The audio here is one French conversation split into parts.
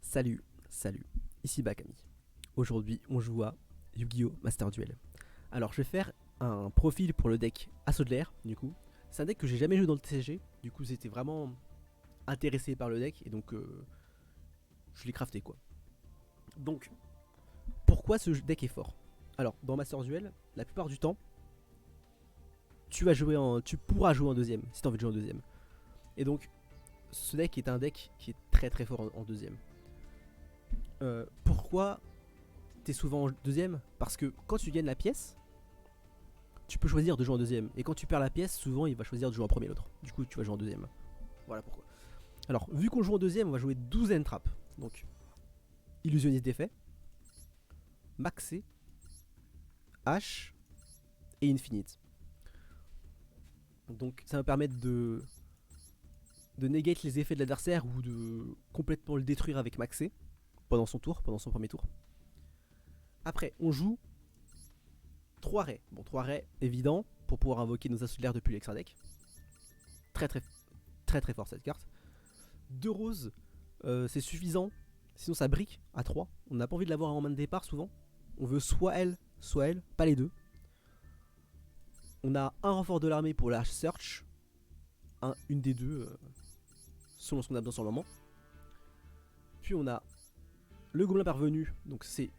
Salut, salut, ici Bakami. Aujourd'hui, on joue à Yu-Gi-Oh! Master Duel. Alors, je vais faire un profil pour le deck Assaut de l'air, du coup. C'est un deck que j'ai jamais joué dans le TCG, du coup, j'étais vraiment intéressé par le deck, et donc je l'ai crafté quoi. Donc, pourquoi ce deck est fort? Alors, dans Master Duel, la plupart du temps, tu pourras jouer en deuxième, si tu as envie de jouer en deuxième. Et donc, ce deck est un deck qui est très très fort en deuxième. Pourquoi t'es souvent en deuxième? Parce que quand tu gagnes la pièce, tu peux choisir de jouer en deuxième. Et quand tu perds la pièce, souvent il va choisir de jouer en premier l'autre. Du coup, tu vas jouer en deuxième. Voilà pourquoi. Alors, vu qu'on joue en deuxième, on va jouer 12 trappes. Donc, illusionniste d'effet, maxé, H et infinite. Donc, ça va permettre de negate les effets de l'adversaire ou de complètement le détruire avec maxé pendant son tour, pendant son premier tour. Après, on joue 3 raies. Bon, 3 raies évident pour pouvoir invoquer nos assauts de l'air depuis l'extra deck. Très très très très fort cette carte. 2 roses, c'est suffisant. Sinon ça brique à 3. On n'a pas envie de l'avoir en main de départ souvent. On veut soit elle, pas les deux. On a un renfort de l'armée pour la search. Une des deux, selon ce qu'on a besoin sur le moment. Puis on a le gobelin parvenu, donc c'est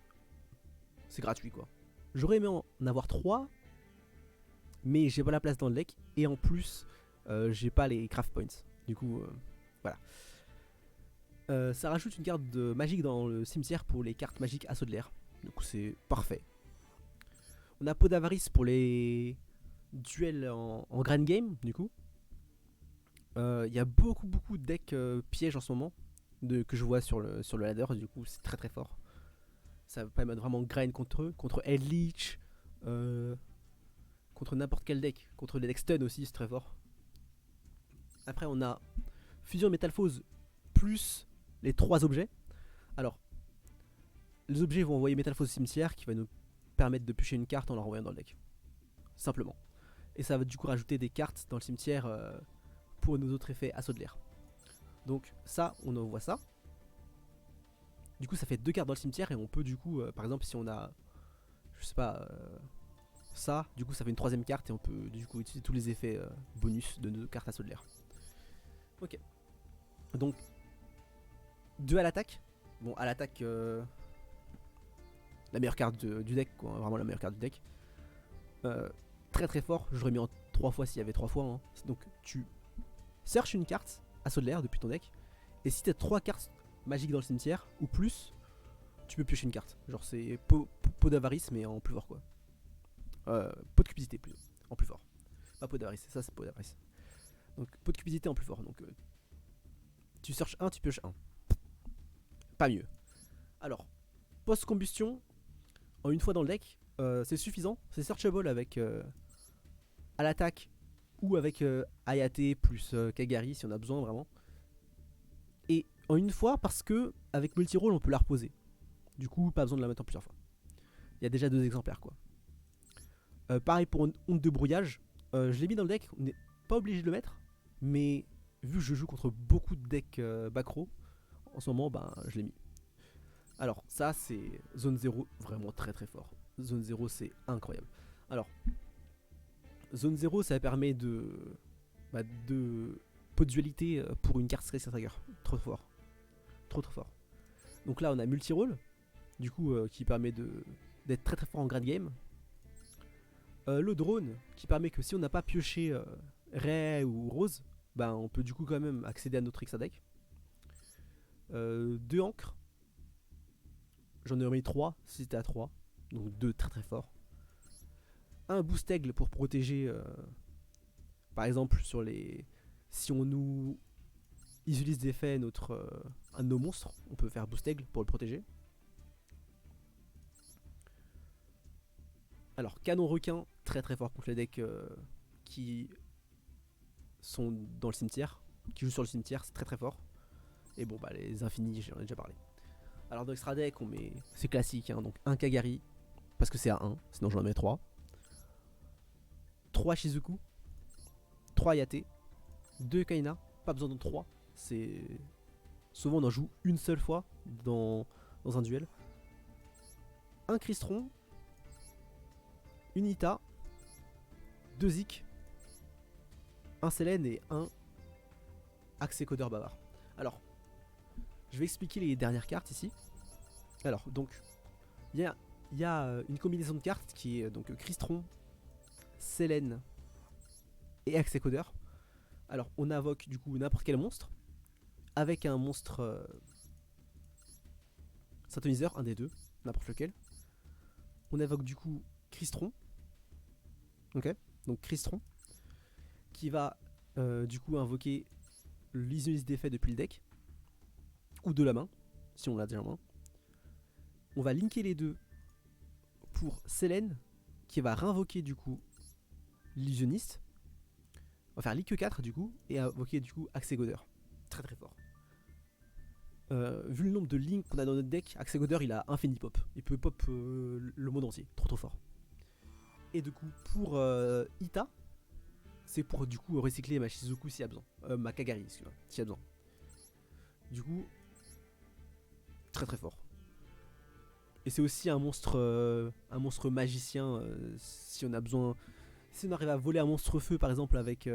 gratuit quoi. J'aurais aimé en avoir 3, mais j'ai pas la place dans le deck. Et en plus, j'ai pas les craft points. Du coup, voilà. Ça rajoute une carte de magique dans le cimetière pour les cartes magiques assaut de l'air. Du coup, c'est parfait. On a Peau d'avarice pour les duels en grand game. Du coup, il y a beaucoup de decks pièges en ce moment que je vois sur le ladder. Du coup, c'est très très fort. Ça va permettre vraiment de grind contre eux, contre Head Leech, contre n'importe quel deck, contre les decks stun aussi, c'est très fort. Après, on a Fusion Métalphose plus les 3 objets. Alors, les objets vont envoyer Métalphose au cimetière qui va nous permettre de piocher une carte en la renvoyant dans le deck. Simplement. Et ça va du coup rajouter des cartes dans le cimetière pour nos autres effets assaut de l'air. Donc ça, on envoie ça. Du coup, ça fait 2 cartes dans le cimetière et on peut du coup, par exemple, si on a, je sais pas, ça, du coup ça fait une 3ème carte et on peut du coup utiliser tous les effets bonus de nos cartes assaut de l'air. Ok. Donc 2 à l'attaque. Bon, à l'attaque, la meilleure carte du deck, quoi, vraiment la meilleure carte du deck. Très très fort, j'aurais mis en 3 fois s'il y avait 3 fois. Hein. Donc tu cherches une carte assaut de l'air depuis ton deck. Et si t'as 3 cartes magiques dans le cimetière ou plus, tu peux piocher une carte. Genre c'est peau d'avarice mais en plus fort quoi. Peau de cupidité plutôt, en plus fort. Pas peau d'avarice, ça c'est peau d'avarice. Donc peau de cupidité en plus fort. Donc tu cherches un, tu pioches un. Pas mieux. Alors, post-combustion, en une fois dans le deck, c'est suffisant. C'est searchable avec à l'attaque ou avec Hayate plus Kagari si on a besoin vraiment. Et en une fois parce que avec multi-roll on peut la reposer. Du coup, pas besoin de la mettre en plusieurs fois. Il y a déjà 2 exemplaires quoi. Pareil pour une onde de brouillage. Je l'ai mis dans le deck, on n'est pas obligé de le mettre. Mais vu que je joue contre beaucoup de decks backrow, en ce moment, ben, je l'ai mis. Alors, ça, c'est zone 0, vraiment très très fort. Zone 0, c'est incroyable. Alors, zone 0, ça permet de pot de dualité pour une carte Space Trigger. Trop fort. Trop fort. Donc là, on a multi-roll, du coup, qui permet d'être très très fort en grade game. Le drone, qui permet que si on n'a pas pioché Ray ou Rose, ben on peut du coup quand même accéder à notre extra deck. 2 encres. J'en ai remis 3 si c'était à 3. Donc 2 très très forts. Un boost aigle pour protéger, par exemple, sur les. Si on nous utilise d'effet un de nos monstres, on peut faire boost aigle pour le protéger. Alors, canon requin, très très fort contre les decks qui sont dans le cimetière, qui jouent sur le cimetière, c'est très très fort. Et bon, bah les infinis, j'en ai déjà parlé. Alors, dans extra deck, on met. C'est classique, hein, donc un Kagari, parce que c'est à 1, sinon j'en mets 3. 3 Shizuku, 3 Yate, 2 Kaina, pas besoin de 3, c'est Souvent on en joue une seule fois dans un duel. Un Crystron, une Ita, deux Zik, un Selene et un Axecodeur bavard. Alors, je vais expliquer les dernières cartes ici. Alors, donc, il y a une combinaison de cartes qui est donc Crystron, Selene et Axecodeur. Alors, on invoque du coup n'importe quel monstre avec un monstre synthoniseur, un des deux, n'importe lequel. On invoque du coup Crystron. Ok, donc Crystron qui va du coup invoquer l'illusionniste d'effet depuis le deck ou de la main si on l'a déjà en main. On va linker les deux pour Selene qui va réinvoquer du coup l'illusionniste. On va faire link 4 du coup et invoquer du coup Axecodeur. Très très fort. Vu le nombre de links qu'on a dans notre deck, Axecodeur il a infini pop. Il peut pop le monde entier. Trop trop fort. Et du coup pour Ita, c'est pour du coup recycler ma Shizuku s'il y a besoin. Ma Kagari, excuse-moi, s'il y a besoin. Du coup, très très fort. Et c'est aussi un monstre magicien si on a besoin. Si on arrive à voler un monstre feu par exemple avec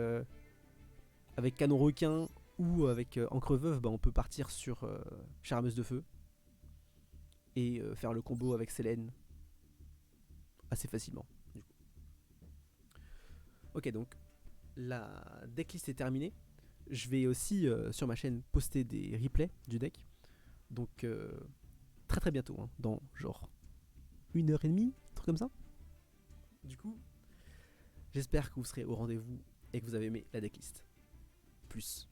canon requin ou avec encre veuve, bah, on peut partir sur charmeuse de feu et faire le combo avec Selene assez facilement. Du coup. Ok, donc la decklist est terminée. Je vais aussi sur ma chaîne poster des replays du deck. Donc très très bientôt, hein, dans genre 1h30, un truc comme ça. Du coup, j'espère que vous serez au rendez-vous et que vous avez aimé la decklist. Plus.